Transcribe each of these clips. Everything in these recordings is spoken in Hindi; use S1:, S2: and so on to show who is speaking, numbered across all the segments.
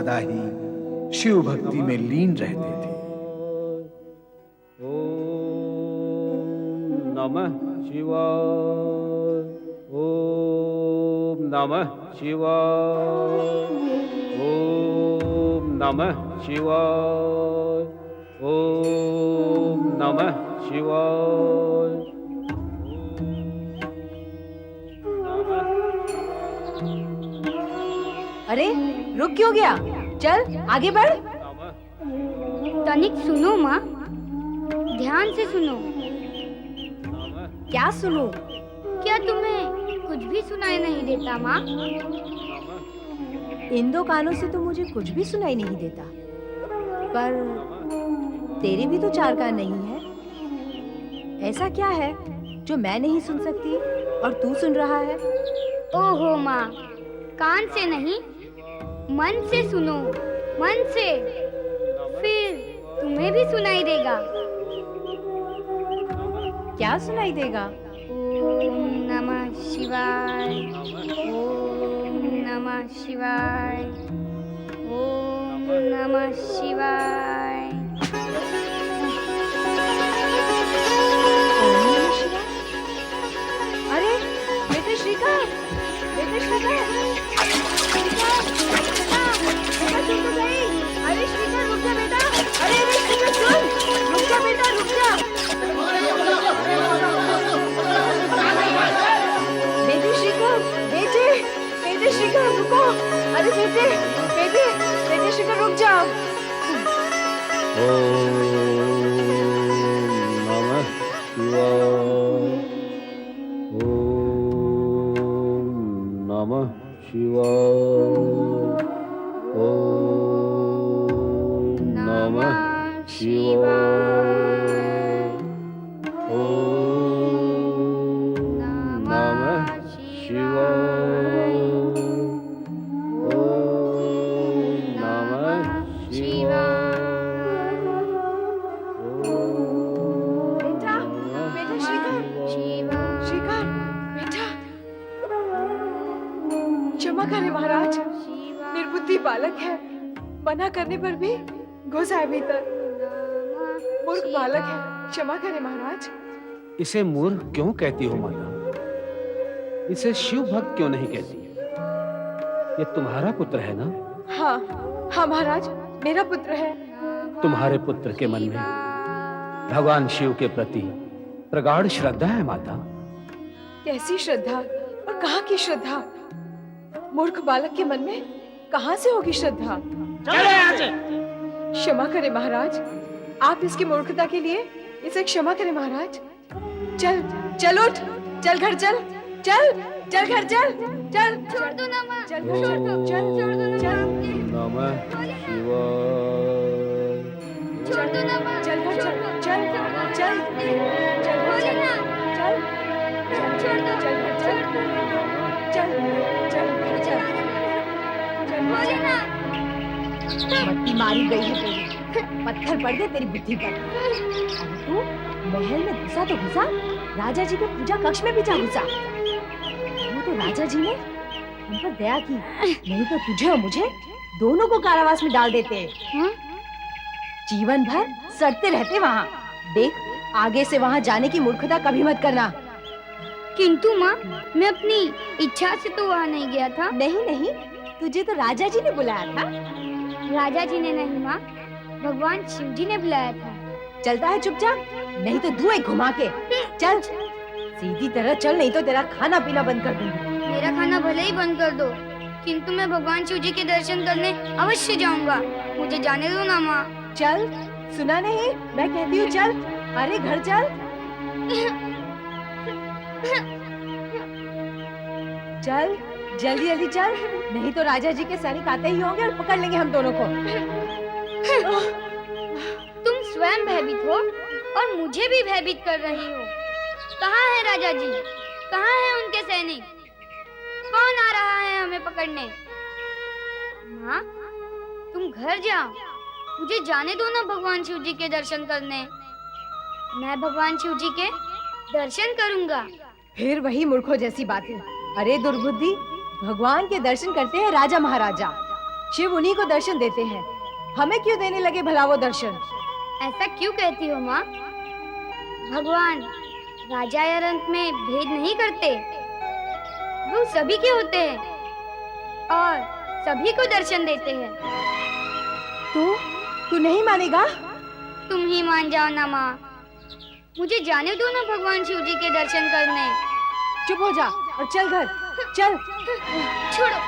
S1: सदा ही शिव भक्ति में लीन रहते थे।
S2: ओम नमः शिवाय, ओम नमः शिवाय, ओम नमः शिवाय, ओम नमः शिवाय।
S3: अरे रुक क्यों गया? चल आगे बढ़।
S4: तनिक सुनो माँ, ध्यान से सुनो।
S3: क्या सुनूं?
S4: क्या तुम्हें कुछ भी सुनाई नहीं देता माँ?
S3: इन दो कानों से तो मुझे कुछ भी सुनाई नहीं देता, पर तेरे भी तो चार कान नहीं है। ऐसा क्या है जो मैं नहीं सुन सकती और तू सुन रहा है?
S4: ओहो माँ, कान से नहीं, मन से सुनो, मन से, फिर तुम्हें भी सुनाई देगा।
S3: क्या सुनाई देगा?
S4: ओम नमः शिवाय, ओम नमः शिवाय, ओम नमः शिवाय।
S3: अरे बेटे श्रीकांत, बेटे श्रीकांत, सुन तो गई। अरे श्रीकांत रुक जा बेटा। अरे श्रीकांत सुन, रुक जा बेटा, रुक जा। बेटे श्रीकांत, बेटे श्रीकांत रुको। अरे बेटे श्रीकांत रुक जाओ।
S2: ओम नमः शिवाय, ओम नमः शिवाय, ओम नमः शिवाय, ओम नमः शिवाय, ओम नमः शिवाय।
S3: बेटा श्रीकांत, बेटा क्षमा करें महाराज, निर्बुद्धि बालक है, मना करने पर भी घुस आए भीतर। मूर्ख बालक है, क्षमा करें महाराज।
S2: इसे मूर्ख क्यों कहती हो माता? इसे शिव भक्त क्यों नहीं कहती? ये तुम्हारा पुत्र है ना?
S3: हाँ महाराज, मेरा पुत्र है।
S2: तुम्हारे पुत्र के मन में भगवान शिव के प्रति प्रगाढ़ श्रद्धा है माता।
S3: कैसी श्रद्धा और कहाँ की श्रद्धा? मूर्ख बालक के मन में कहाँ से होगी श्रद्धा? क्षमा करें महाराज, आप इसकी मूर्खता के लिए इसे क्षमा करें महाराज। चल उठ, चल घर चल, चल घर चल।
S4: छोड़ दो ना माँ,
S3: चल
S4: छोड़ दो,
S3: चल
S2: नमः शिवाय,
S4: छोड़ दो ना माँ,
S3: चल घर चल, चल
S4: बोले ना, छोड़ दो, बोले ना।
S3: मट्टी मारी गई है तेरी, पत्थर पड़ गए तेरी बुद्धि पर। अब तू महल में घुसा तो घुसा, राजा जी के पूजा कक्ष में भी जा घुसा। वो तो राजा जी ने हम पर दया की, नहीं तो तुझे और मुझे दोनों को कारावास में डाल देते। जीवन भर सड़ते रहते वहाँ। देख, आगे से वहाँ जाने की मूर्खता कभी मत करना।
S4: किंतु माँ, मैं अपनी इच्छा से तो वहाँ नहीं गया था।
S3: नहीं, तुझे तो राजा जी ने बुलाया था।
S4: राजा जी ने नहीं माँ, भगवान शिव जी ने बुलाया था।
S3: चलता है चुपचाप, नहीं तो धुएं घुमा के। चल सीधी तरह चल, नहीं तो तेरा खाना पीना बंद कर दूंगी।
S4: मेरा खाना भले ही बंद कर दो, किंतु मैं भगवान शिव जी के दर्शन करने अवश्य जाऊंगा। मुझे जाने दो ना माँ।
S3: चल, सुना नहीं? मैं कहती हूँ चल। अरे घर चल। चल जल्दी चल, नहीं तो राजा जी के सैनिक आते ही होंगे और पकड़ लेंगे हम दोनों को।
S4: तुम स्वयं भयभीत हो और मुझे भी भयभीत कर रही हो। कहाँ है राजा जी? कहाँ है उनके सैनिक? कौन आ रहा है हमें पकड़ने? माँ, तुम घर जाओ, मुझे जाने दो ना भगवान शिव जी के दर्शन करने। मैं भगवान शिव जी के दर्शन करूंगा।
S3: फिर वही मूर्खों जैसी बातें। अरे दुर्बुद्धि, भगवान के दर्शन करते हैं राजा महाराजा, शिव उन्हीं को दर्शन देते हैं, हमें क्यों देने लगे भला वो दर्शन?
S4: ऐसा क्यों कहती हो माँ? भगवान राजा या रंक में भेद नहीं करते, वो सभी के होते हैं और सभी को दर्शन देते हैं।
S3: तू नहीं मानेगा?
S4: तुम ही मान जाओ ना माँ, मुझे जाने दो ना भगवान शिव जी के दर्शन करने।
S3: चुप हो जा और चल घर, चल।
S4: छोड़ो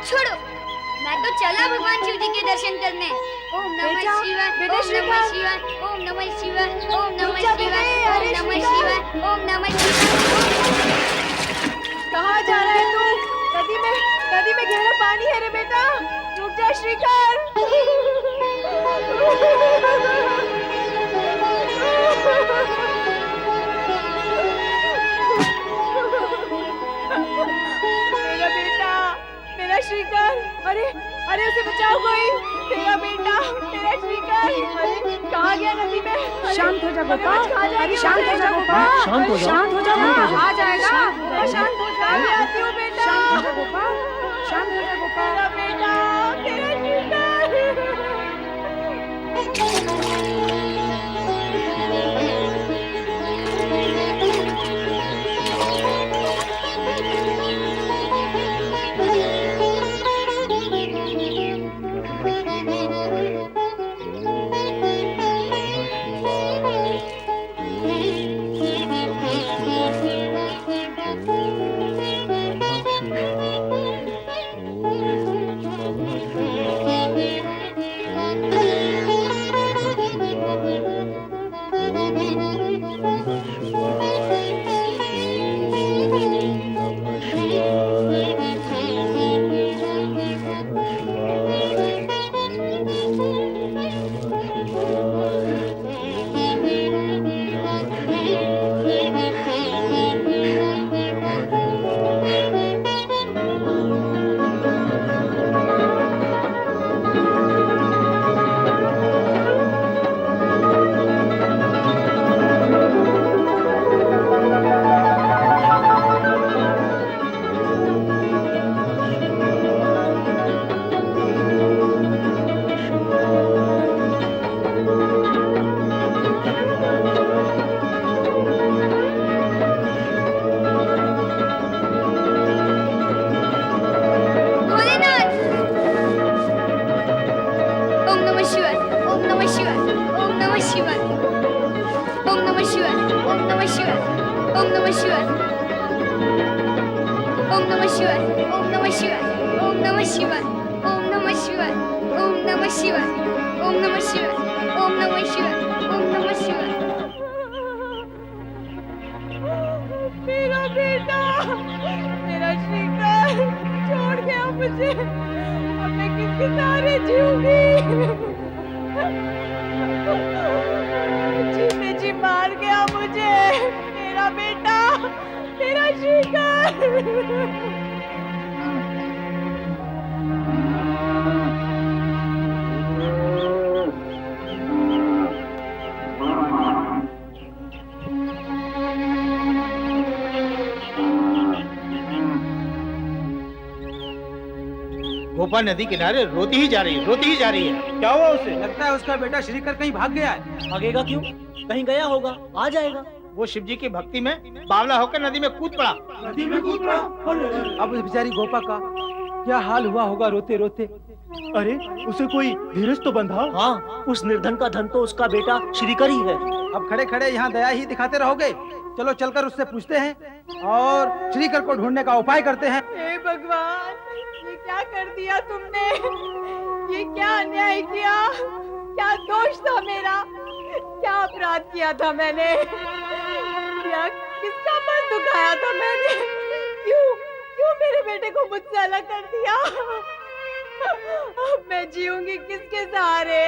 S4: छोड़ो, मैं तो चला भगवान शिव जी के दर्शन करने। ओम नमः शिवाय, ओम नमः शिवाय, ओम नमः शिवाय, ओम नमः शिवाय, ओम नमः शिवाय, ओम नमः शिवाय।
S3: कहाँ जा रहा है तू? नदी में गहरा पानी है रे बेटा, रुक जा श्रीकर। मेरा बेटा, मेरा श्रीकर, अरे उसे बचाओ कोई, मेरा बेटा, मेरा श्रीकर, अरे कहाँ गया नदी में?
S5: शांत हो जा गोपाल,
S3: अरे
S5: शांत हो जा गोपाल, शांत हो जा,
S3: आ जाएगा, शांत हो जा, मैं आती हूँ बेटा,
S5: शांत हो जा गोपाल, शांत हो जा गोपाल।
S3: मेरा बेटा, मेरा श्रीकर। मेरा बेटा, मेरा श्रीकर छोड़ गया मुझे, अब मैं किसके सहारे जीऊंगी? जीते जी मार गया मुझे मेरा बेटा, मेरा श्रीकर।
S6: गोपा नदी किनारे रोती ही जा रही है।
S1: क्या हुआ उसे? लगता है उसका बेटा श्रीकर कहीं भाग गया है।
S7: भागेगा क्यों? कहीं गया होगा, आ जाएगा।
S6: वो शिव जी की भक्ति में बावला होकर नदी में कूद पड़ा।
S1: अब उस बेचारी गोपा का क्या हाल हुआ होगा रोते रोते।
S7: अरे उसे कोई धीरज तो बंधा। हाँ, उस निर्धन का धन तो उसका बेटा श्रीकर ही है।
S1: अब खड़े खड़े यहाँ दया ही दिखाते रहोगे? चलो चलकर उससे पूछते हैं और श्रीकर को ढूंढने का उपाय करते हैं।
S3: हे भगवान, ये क्या कर दिया तुमने? ये क्या अन्याय किया? क्या दोष था मेरा? क्या अपराध किया था मैंने? क्या किसका मन दुखाया था मैंने? क्यों मेरे बेटे को मुझसे अलग कर दिया? अब मैं जीऊंगी किसके सहारे?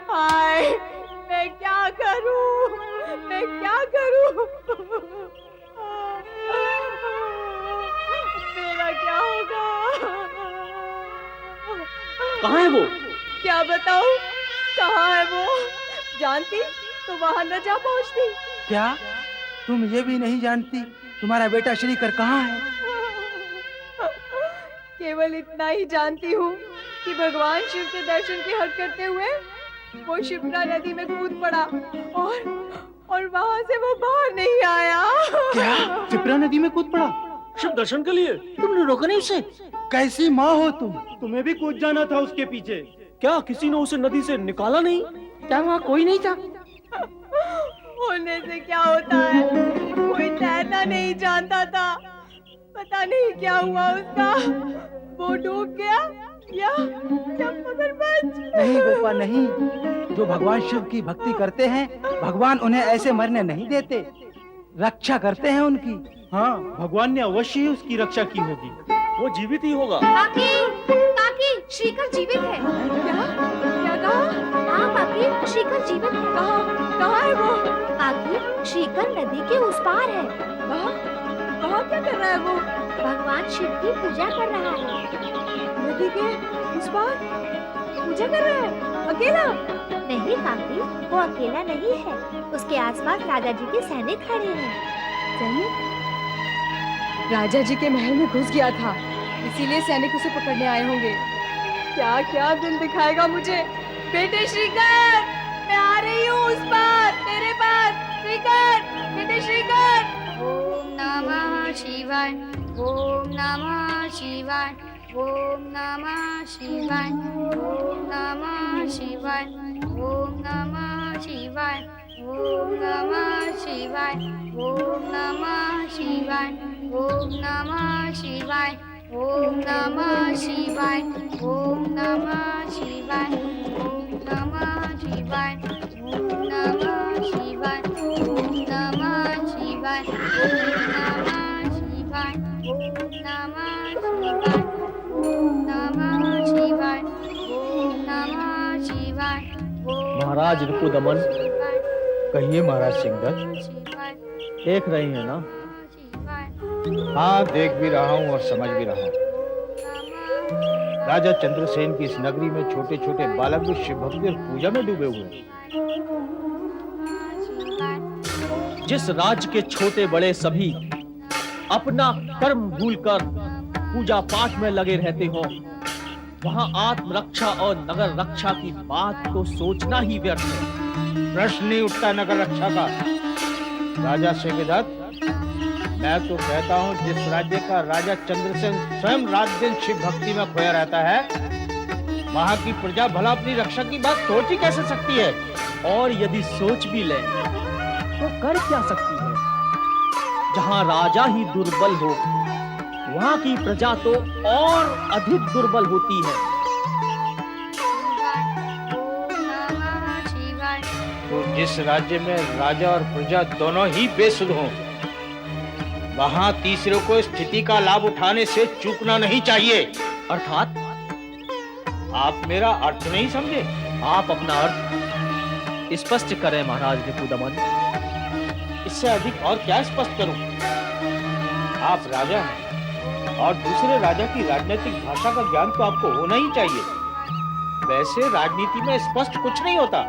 S3: हाय, मैं क्या करूं? मेरा क्या होगा?
S7: कहाँ है वो?
S3: क्या बताऊं? कहाँ है वो? जानती तो वहां न जा पहुंचती।
S1: क्या तुम ये भी नहीं जानती तुम्हारा बेटा श्रीकर कहाँ है?
S5: केवल इतना ही जानती हूँ कि भगवान शिव के दर्शन की हद करते हुए वो शिप्रा नदी में कूद पड़ा और वहाँ से वो बाहर नहीं आया।
S1: क्या शिप्रा नदी में कूद पड़ा?
S7: शिव दर्शन के लिए तुमने रोका नहीं उसे?
S1: कैसी माँ हो तुम?
S7: तुम्हें भी कूद जाना था उसके पीछे। क्या किसी ने उसे नदी से निकाला नहीं? क्या वहाँ कोई नहीं था?
S5: होने से क्या होता है, कोई तैरना नहीं जानता था। पता नहीं क्या हुआ उसका, वो डूब गया या मगरमच्छ।
S1: नहीं गोपा नहीं, जो भगवान शिव की भक्ति करते हैं भगवान उन्हें ऐसे मरने नहीं देते, रक्षा करते हैं उनकी।
S7: हाँ, भगवान ने अवश्य ही उसकी रक्षा की होगी। वो जीवित ही होगा।
S3: काकी, काकी, श्रीकर जीवित है।
S5: क्या कहा?
S3: हाँ काकी, श्रीकर जीवित है।
S5: कहाँ है वो?
S3: काकी, श्रीकर नदी के उस पार है।
S5: कहाँ क्या कर रहा है वो?
S3: भगवान शिव की पूजा कर रहा है।
S5: नदी के उस पार पूजा कर रहा है? अकेला?
S3: नहीं काकी, वो अकेला नहीं है, उसके आसपास राजा जी के सैनिक खड़े हैं।
S5: सैनिक? राजा जी के महल में घुस गया था, इसीलिए सैनिक उसे पकड़ने आए होंगे। क्या क्या दिन दिखाएगा मुझे। बेटे श्रीकर, मैं आ रही हूँ उस पार, तेरे पास। श्रीकर, बेटे श्रीकर।
S4: ओम नमः शिवाय, ओम नमः शिवाय, ओम नमः शिवाय, ओम नमः शिवाय, ओम नमः शिवाय, ओम नमः शिवाय, ओम नमः शिवाय, ओम नमः शिवाय, ओम नमः शिवाय, ओम नमः शिवाय, ओम नमः शिवाय, ओम नमः शिवाय, ओम नमः शिवाय, ओम नमः शिवाय, ओम नमः शिवाय, ओम नमः शिवाय, ओम नमः शिवाय,
S7: महाराज रिपुदमन, कहिए महाराज सिंहदत्त,
S4: शिवाय,
S7: देख रही हैं ना?
S6: हाँ, देख भी रहा हूँ और समझ भी रहा हूँ। राजा चंद्रसेन की इस नगरी में छोटे छोटे बालक भी शिव भक्ति और पूजा में डूबे हुए हैं।
S7: जिस राज्य के छोटे बड़े सभी अपना कर्म भूलकर पूजा पाठ में लगे रहते हो, वहाँ आत्मरक्षा और नगर रक्षा की बात तो सोचना ही व्यर्थ है।
S6: प्रश्न नहीं उठता नगर रक्षा का। राजा सिंहदत्त, मैं तो कहता हूँ जिस राज्य का राजा चंद्रसेन स्वयं रात दिन शिव भक्ति में खोया रहता है, वहाँ की प्रजा भला अपनी रक्षा की बात सोच ही कैसे सकती है?
S7: और यदि सोच भी ले तो कर क्या सकती है? जहाँ राजा ही दुर्बल हो, वहाँ की प्रजा तो और अधिक दुर्बल होती है।
S6: तो जिस राज्य में राजा और प्रजा दोनों ही बेसुध हों, वहाँ तीसरे को स्थिति का लाभ उठाने से चूकना नहीं चाहिए।
S7: अर्थात?
S6: आप मेरा अर्थ नहीं समझे?
S7: आप अपना अर्थ स्पष्ट करें महाराज रिपुदमन।
S6: इससे अधिक और क्या स्पष्ट करूं? आप राजा हैं और दूसरे राजा की राजनीतिक भाषा का ज्ञान तो आपको होना ही चाहिए। वैसे राजनीति में स्पष्ट कुछ नहीं होता।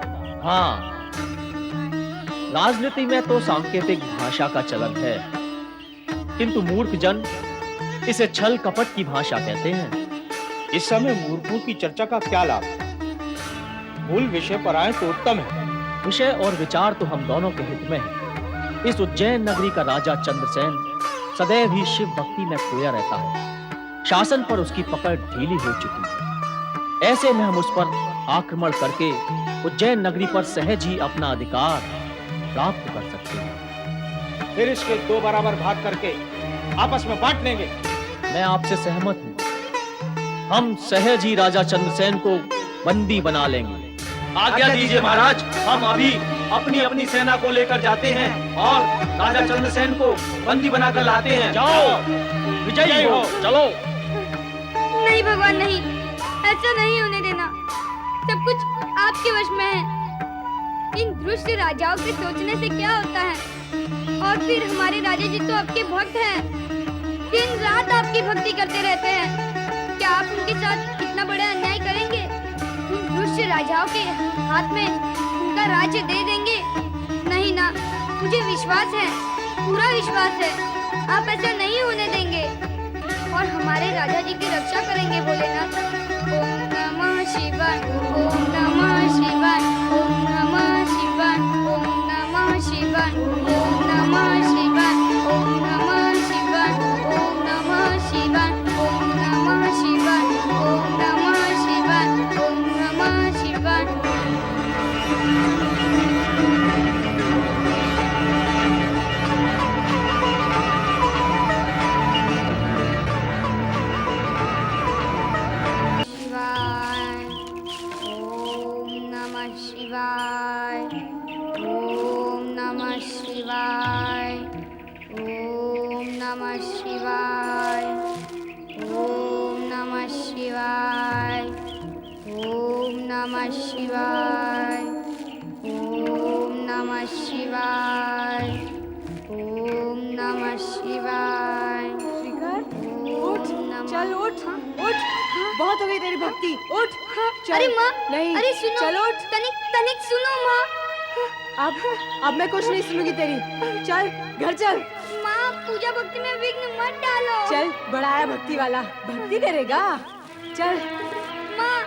S7: हाँ, राजनीति में तो सांकेतिक भाषा का चलन है, किंतु मूर्ख जन इसे छल कपट की भाषा कहते हैं।
S6: इस समय मूर्खों की चर्चा का क्या लाभ? मूल विषय पर आए तो उत्तम है।
S7: विषय और विचार तो हम दोनों के हित में है। इस उज्जैन नगरी का राजा चंद्रसेन सदैव ही शिव भक्ति में खोया रहता है। शासन पर उसकी पकड़ ढीली हो चुकी है। ऐसे में हम उस पर आक्रमण करके उज्जैन नगरी पर सहज ही अपना अधिकार प्राप्त कर सकते हैं।
S6: फिर इसके दो बराबर भाग करके आपस में बांट लेंगे।
S7: मैं आपसे सहमत हूँ। हम सहज ही राजा चंद्रसेन को बंदी बना लेंगे।
S2: आज्ञा दीजिए महाराज, हम अभी अपनी अपनी सेना को लेकर जाते हैं और राजा चंद्रसेन को बंदी बनाकर लाते हैं।
S7: जाओ, विजयी हो, चलो।
S4: नहीं भगवान नहीं, ऐसा नहीं होने देना। सब कुछ आपके वश में है। इन दुष्ट राजाओं के सोचने से क्या होता है? और फिर हमारे राजा जी तो आपके भक्त हैं, दिन रात आपकी भक्ति करते रहते हैं। क्या आप उनके साथ कितना बड़ा अन्याय करेंगे? उन दुष्ट राजाओं के हाथ में उनका राज्य दे देंगे? नहीं ना, मुझे विश्वास है, पूरा विश्वास है, आप ऐसा नहीं होने देंगे। और हमारे राजा जी की रक्षा करेंगे भोलेनाथ। ओम नमः शिवाय, ओम नमः शिवाय, ओम नमः शिवाय, ओम नमः शिवाय, ओम नमः शिवाय, ओम नमः शिवाय, ओम नमः शिवाय, ओम नमः शिवाय, ओम नमः शिवाय, ओम नमः शिवाय। शिवाय, ओम नमः शिवाय, ओम नमः शिवाय, ओम नमः शिवाय, ओम नमः शिवाय, ओम नमः शिवाय, ओम नमः शिवाय।
S5: श्रीकर, उठ, चल उठ, उठ। बहुत हो गई तेरी भक्ति, उठ। चल।
S4: अरे माँ,
S5: नहीं,
S4: अरे सुनो,
S5: चल उठ।
S4: तनिक तनिक सुनो माँ।
S5: अब मैं कुछ नहीं सुनूंगी तेरी। चल, घर चल।
S4: माँ, पूजा भक्ति में विघ्न मत डालो।
S5: चल, बड़ा आया भक्ति वाला, भक्ति करेगा। चल।
S4: माँ,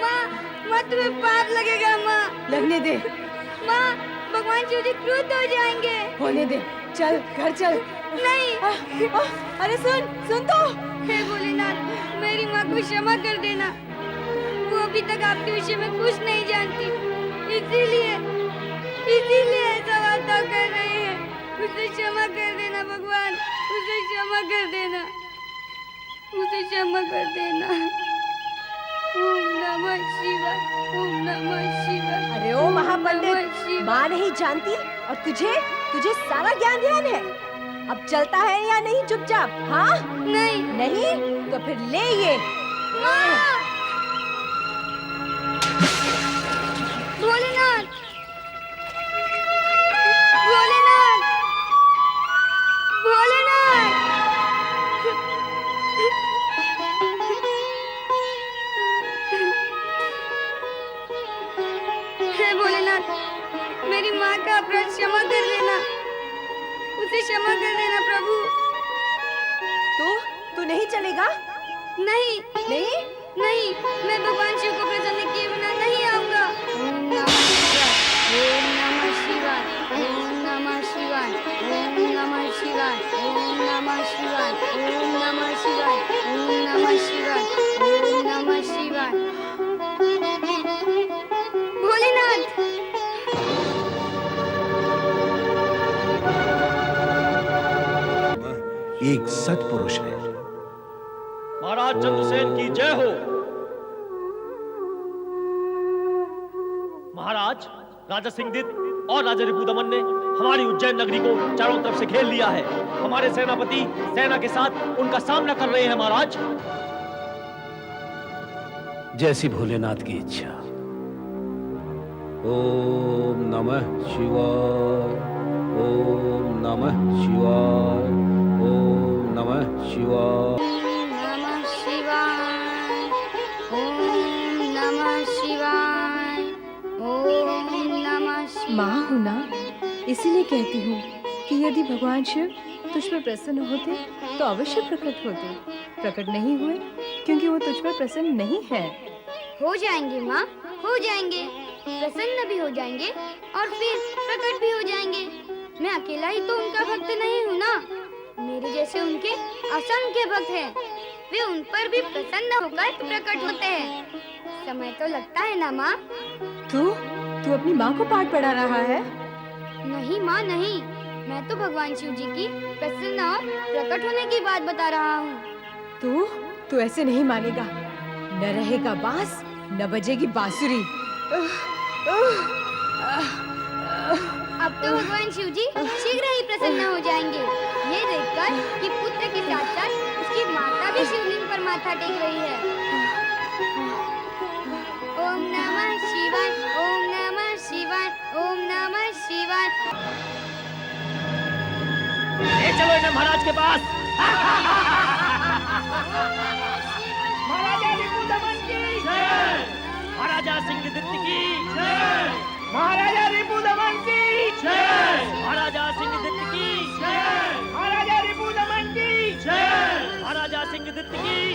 S4: माँ, माँ तुम्हें पाप लगेगा माँ।
S5: लगने दे।
S4: माँ, भगवान शिव जी क्रोध हो जाएंगे।
S5: होने दे। चल, घर चल।
S4: नहीं।
S5: अरे सुन तो।
S4: हे भोलेनाथ, मेरी माँ को क्षमा कर देना। वो अभी तक आपके विषय में कुछ नहीं जानती, इसीलिए ऐसा वर्ताव कर रही है। उसे क्षमा कर देना भगवान, उसे क्षमा कर देना, उसे क्षमा कर देना। ओम नमः शिवाय, ओम नमः शिवाय।
S5: अरे ओ महापंडित,
S4: नमः शिवाय।
S5: माँ नहीं जानती और तुझे सारा ज्ञान ध्यान है। अब चलता है या नहीं चुपचाप? हाँ?
S4: नहीं।
S5: नहीं? तो फिर ले ये।
S4: भोलेनाथ, भोलेनाथ, भोलेनाथ। हे भोलेनाथ, मेरी माँ का अपराध क्षमा कर देना, उसे क्षमा कर देना प्रभु।
S5: तू नहीं चलेगा?
S4: नहीं,
S5: नहीं?
S4: नहीं, मैं भगवान शिव को प्रसन्न किए बिना नहीं आऊंगा। ओम नमः शिवाय, ओम नमः शिवाय, ओम नमः शिवाय, ओम नमः शिवाय, ओम नमः शिवाय, ओम नमः शिवाय, ओम नमः शिवाय। भोलेनाथ,
S8: एक सत्पुरुष है।
S7: महाराज चंद्रसेन की जय हो। महाराज, राजा सिंहदित और राजा रिपुदमन ने हमारी उज्जैन नगरी को चारों तरफ से घेर लिया है। हमारे सेनापति सेना के साथ उनका सामना कर रहे हैं महाराज।
S2: जैसी भोलेनाथ की इच्छा। ओम नमः शिवाय, ओम नमः शिवाय, ओम नमः शिवाय।
S4: नमः शिवाय, ओम नमः शिवाय, ओम नमः शिवाय।
S5: माँ हूँ ना, इसीलिए कहती हूँ कि यदि भगवान शिव तुझ पर प्रसन्न होते तो अवश्य प्रकट होते। प्रकट नहीं हुए क्योंकि वो तुझ पर प्रसन्न नहीं है।
S4: हो जाएंगे माँ, हो जाएंगे, प्रसन्न भी हो जाएंगे और फिर प्रकट भी हो जाएंगे। मैं अकेला ही तो उनका भक्त नहीं हूँ ना, मेरे जैसे उनके असंख्य भक्त हैं। वे उन पर भी प्रसन्न होकर प्रकट होते हैं। समय तो लगता है ना माँ।
S5: तू अपनी माँ को पाठ पढ़ा रहा है?
S4: नहीं माँ, नहीं, मैं तो भगवान शिव जी की प्रसन्न और प्रकट होने की बात बता रहा हूँ।
S5: तू ऐसे नहीं मानेगा। न रहेगा बांस, न बजेगी बांसुरी।
S4: अब तो भगवान शिव जी शीघ्र ही प्रसन्न हो जाएंगे, ये देखकर कि पुत्र के साथ साथ उसकी माता भी शिवलिंग पर माथा टेक रही है। ओम नमः शिवाय, ओम नमः शिवाय, ओम नमः शिवाय।
S7: ले चलो इन्हें महाराज के पास।
S1: महाराजा रिपुदमन की
S7: जय। महाराजा सिंहदित की जय।
S1: महाराजा रिपुदमन की
S7: जय। महाराजा सिंहदित की जय।
S1: महाराजा रिपुदमन की
S7: जय। महाराजा सिंह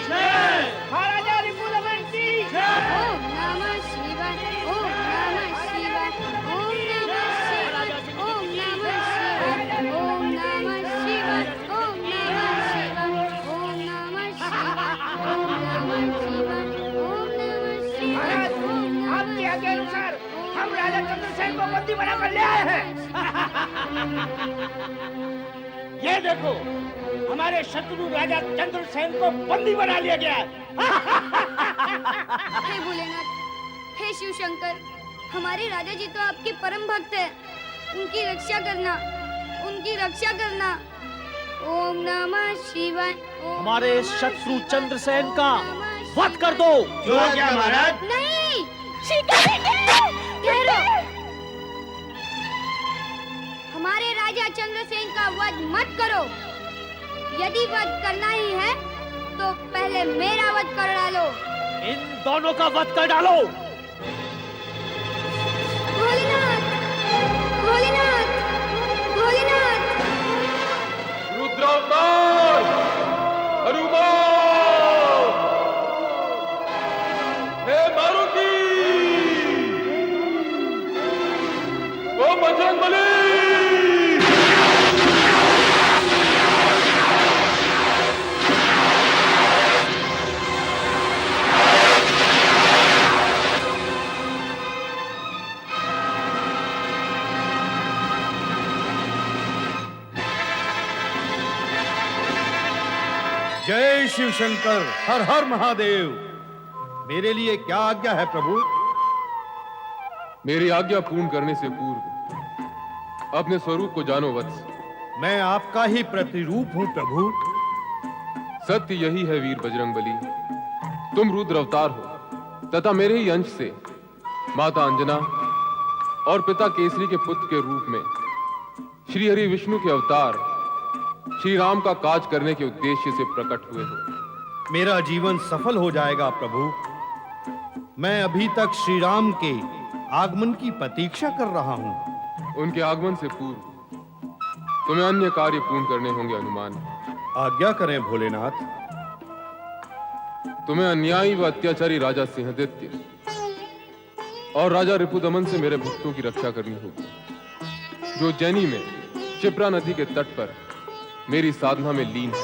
S6: महाराजा रिपुदमन की
S4: ओम नमः शिवाय ओम नमः शिवाय ओम नमः शिवाय ओम नमः शिवाय ओम नमः शिवाय ओम नमः शिवाय ओम नमः शिवाय ओम नमः शिवाय ओम नमः शिवाय
S6: आपके आज्ञा अनुसार हम राजा चंद्रसेन को बंदी बना कर ले आए हैं। ये देखो, हमारे शत्रु राजा चंद्रसेन को बंदी बना लिया गया है।
S4: हे भोलेनाथ, हे शिव शंकर, हमारे राजा जी तो आपके परम भक्त हैं। उनकी रक्षा करना, उनकी रक्षा करना। ओम नमः शिवाय। ओम
S7: हमारे
S4: नमः
S7: शत्रु
S4: शिवाय,
S7: चंद्रसेन
S4: ओम
S7: का
S4: नमः
S7: वध कर दो।
S6: जो क्या महाराज?
S4: नहीं, ठहरो। हमारे राजा चंद्रसेन का वध मत करो। यदि वध करना ही है तो पहले मेरा वध कर डालो।
S7: इन दोनों का वध कर डालो।
S4: भोलेनाथ, भोलेनाथ, भोलेनाथ।
S2: रुद्रावतार हनुमान, हे मारुति, ओ बजरंगबली।
S8: जय शिव शंकर, हर हर महादेव। मेरे लिए क्या आज्ञा है प्रभु?
S9: मेरी आज्ञा पूर्ण करने से पूर्व अपने स्वरूप को जानो वत्स।
S8: मैं आपका ही प्रतिरूप हूं प्रभु।
S9: सत्य यही है वीर बजरंगबली, तुम रुद्र अवतार हो तथा मेरे ही अंश से माता अंजना और पिता केसरी के पुत्र के रूप में श्री हरि विष्णु के अवतार श्री राम का काज करने के उद्देश्य से प्रकट हुए हो।
S8: मेरा जीवन सफल हो जाएगा प्रभु। मैं अभी तक श्री राम के आगमन की प्रतीक्षा कर रहा हूं।
S9: उनके आगमन से पूर्व तुम्हें अन्य कार्य पूर्ण करने होंगे हनुमान।
S8: आज्ञा करें भोलेनाथ।
S9: तुम्हें अन्यायी व अत्याचारी राजा सिंहदित्य और राजा रिपुदमन से मेरे भक्तों की रक्षा करनी होगी, जो उज्जैनी में क्षिप्रा नदी के तट पर मेरी साधना में लीन है।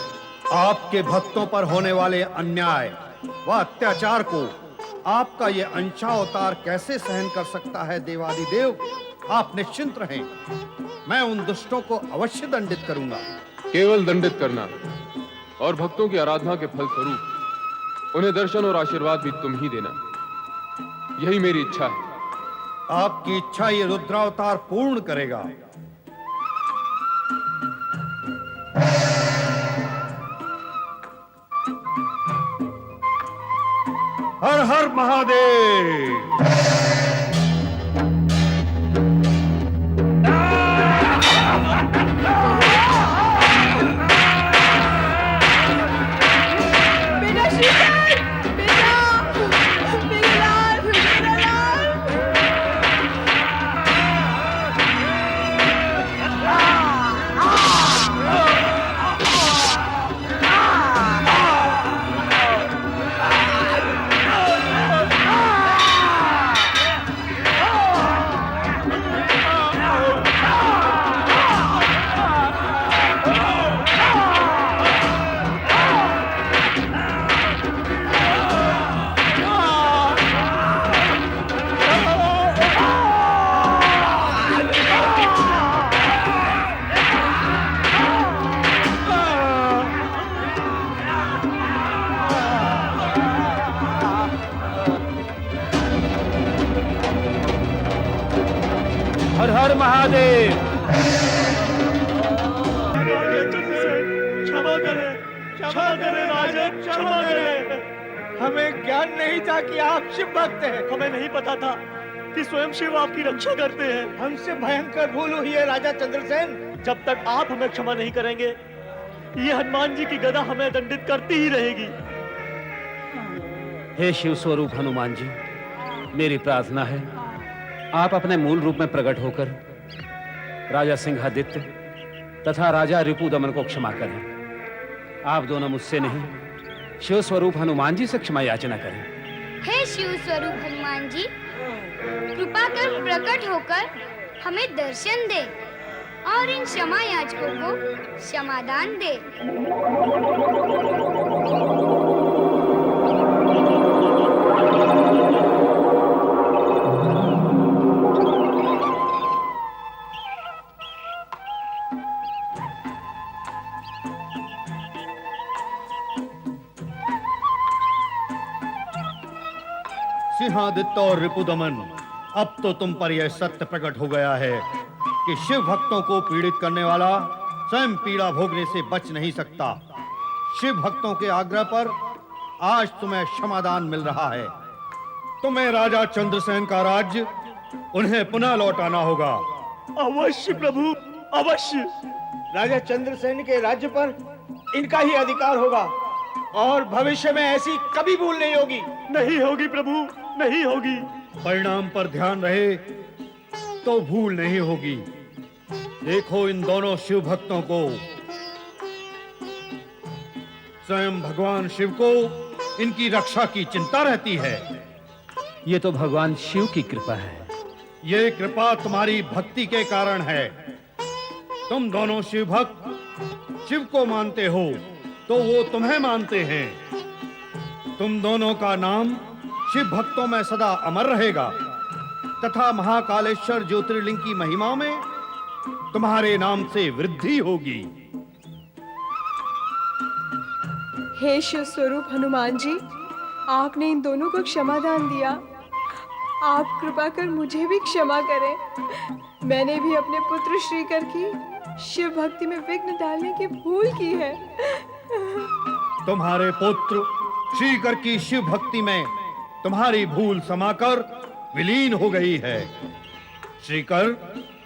S8: आपके भक्तों पर होने वाले अन्याय व अत्याचार को आपका ये अंशावतार कैसे सहन कर सकता है देवादिदेव? आप निश्चिंत रहें, मैं उन दुष्टों को अवश्य दंडित करूंगा।
S9: केवल दंडित करना और भक्तों की आराधना के फल स्वरूप उन्हें दर्शन और आशीर्वाद भी तुम ही देना, यही मेरी इच्छा है।
S8: आपकी इच्छा ये रुद्रावतार पूर्ण करेगा। हर हर महादेव।
S5: बेटा श्रीकांत, बेटा, मेरा लाल, मेरा लाल।
S6: हर हर महादेव।
S7: क्षमा करें, क्षमा करें राजन, क्षमा करें।
S6: हमें ज्ञान नहीं था कि आप शिव भक्त हैं।
S7: हमें नहीं पता था कि स्वयं शिव आपकी रक्षा करते हैं।
S6: हमसे भयंकर भूल हुई है राजा चंद्रसेन।
S7: जब तक आप हमें क्षमा नहीं करेंगे, ये हनुमान जी की गदा हमें दंडित करती ही रहेगी।
S2: हे शिव स्वरूप हनुमान जी, मेरी प्रार्थना है आप अपने मूल रूप में प्रकट होकर राजा सिंहादित्य तथा राजा रिपुदमन को क्षमा करें। आप दोनों मुझसे नहीं, शिव स्वरूप हनुमान जी से क्षमा याचना करें।
S4: हे शिव स्वरूप हनुमान जी, कृपा कर प्रकट होकर हमें दर्शन दे और इन क्षमा याचकों को क्षमादान दे।
S8: सिंहादित्य और रिपुदमन, अब तो तुम पर यह सत्य प्रकट हो गया है कि शिव भक्तों को पीड़ित करने वाला स्वयं पीड़ा भोगने से बच नहीं सकता। शिव भक्तों के आग्रह पर आज तुम्हें क्षमादान मिल रहा है। तुम्हें राजा चंद्रसेन का राज्य उन्हें पुनः लौटाना होगा।
S6: अवश्य प्रभु, अवश्य। राजा चंद्रसेन के राज्य पर इनका ही अधिकार होगा और भविष्य में ऐसी कभी भूल नहीं होगी। नहीं होगी प्रभु, नहीं होगी।
S8: परिणाम पर ध्यान रहे तो भूल नहीं होगी। देखो इन दोनों शिव भक्तों को। स्वयं भगवान शिव को इनकी रक्षा की चिंता रहती है।
S2: ये तो भगवान शिव की कृपा है।
S8: ये कृपा तुम्हारी भक्ति के कारण है। तुम दोनों शिव भक्त शिव को मानते हो तो वो तुम्हें मानते हैं। तुम दोनों का नाम शिव भक्तों में सदा अमर रहेगा तथा महाकालेश्वर ज्योतिर्लिंग की महिमा में तुम्हारे नाम से वृद्धि होगी।
S5: हे शिव स्वरूप हनुमान जी, आपने इन दोनों को क्षमादान दिया। आप कृपा कर मुझे भी क्षमा करें। मैंने भी अपने पुत्र श्रीकर की शिव भक्ति में विघ्न डालने की भूल की है।
S8: तुम्हारे पुत्र श्रीकर की शिव भक्ति में तुम्हारी भूल समाकर विलीन हो गई है। श्रीकर,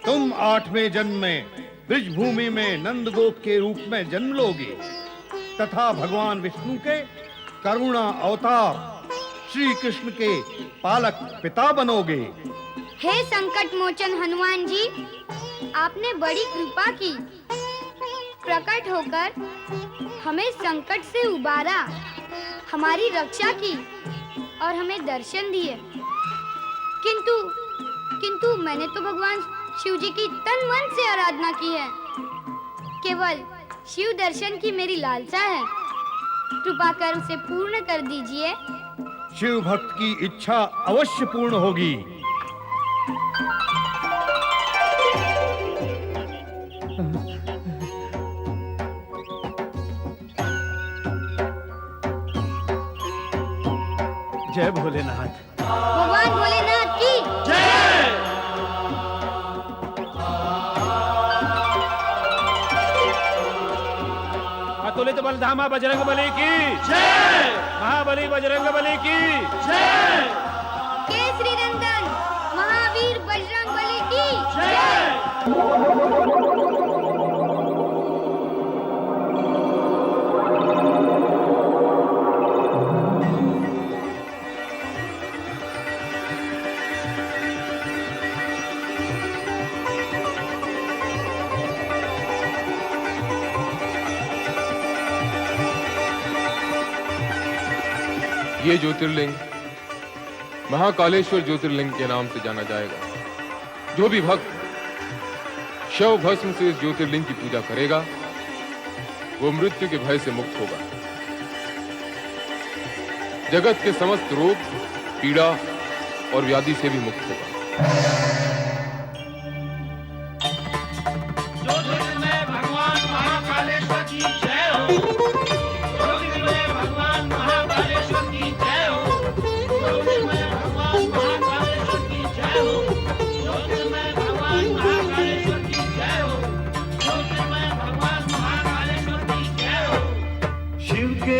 S8: तुम 8वें जन्म में ब्रिजभूमि में नंदगोप के रूप में जन्म लोगे तथा भगवान विष्णु के करुणा अवतार श्री कृष्ण के पालक पिता बनोगे।
S4: हे संकट मोचन हनुमान जी, आपने बड़ी कृपा की। प्रकट होकर हमें संकट से उबारा, हमारी रक्षा की और हमें दर्शन दिए। किंतु मैंने तो भगवान शिव जी की तन मन से आराधना की है। केवल शिव दर्शन की मेरी लालसा है। कृपा कर उसे पूर्ण कर दीजिए।
S8: शिव भक्त की इच्छा अवश्य पूर्ण होगी।
S2: जय भोलेनाथ।
S4: भगवान भोलेनाथ की
S6: अतुलित बलधामा बजरंग बली की जय। महाबली बजरंग बली की जय।
S4: केसरी नंदन महावीर बजरंग बली की जय।
S9: ये ज्योतिर्लिंग महाकालेश्वर ज्योतिर्लिंग के नाम से जाना जाएगा। जो भी भक्त शव भस्म से इस ज्योतिर्लिंग की पूजा करेगा वो मृत्यु के भय से मुक्त होगा। जगत के समस्त रोग, पीड़ा और व्याधि से भी मुक्त होगा।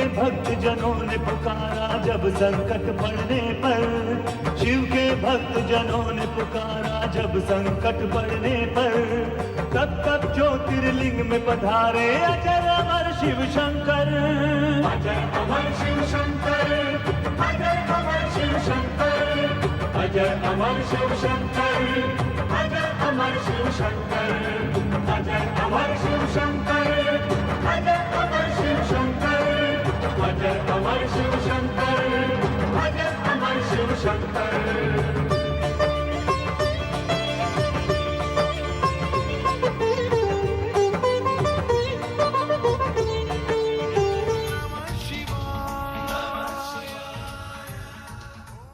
S10: भक्त जनों ने पुकारा जब संकट पड़ने पर। शिव के भक्त जनों ने पुकारा जब संकट पड़ने पर। तब तब ज्योतिर्लिंग में पधारे अजर अमर शिव शंकर। अजर अमर शिव शंकर, अजर अमर शिव शंकर, अजर अमर शिव शंकर, अजर अमर शिव शंकर, अजर अमर शिव शंकर, अजर अमर शिव शंकर, अजर अमर शंकर